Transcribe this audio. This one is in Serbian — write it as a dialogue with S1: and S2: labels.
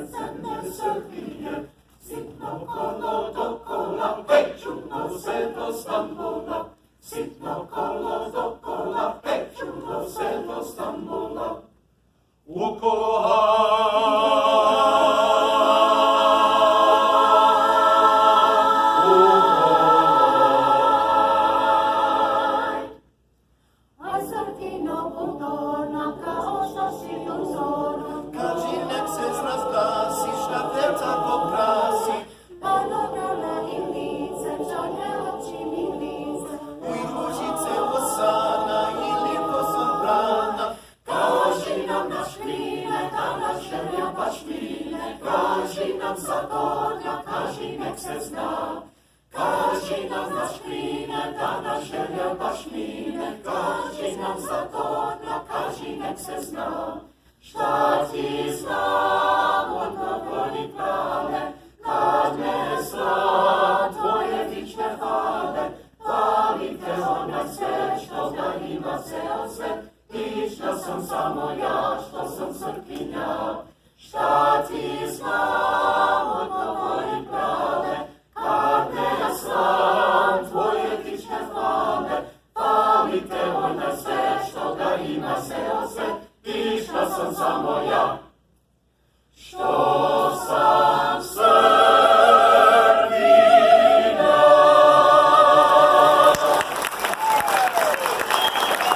S1: srcem ne se bije, sitno kolo dokola, čulo se do Stambola, sitno kolo dokola, čulo se do Stambola. Okolo kaži nam Zagorja, kaži nek se zna. Kaži nam naš kline, da naš želja baš mine. Kaži nam Zagorja, kaži nek se zna. Šta ti znam, odgovori prave, kad ne sla tvoje vične hvale. Hvalim te onaj sve, što ga ima ceo svet. Vična sam samo ja, što sam crkinja. Šta ti znam, odgovori prave, kad ne slam tvoje vične hvale. Hvalim te onaj sve, što ga ima ceo svet. Vična sam samo ja.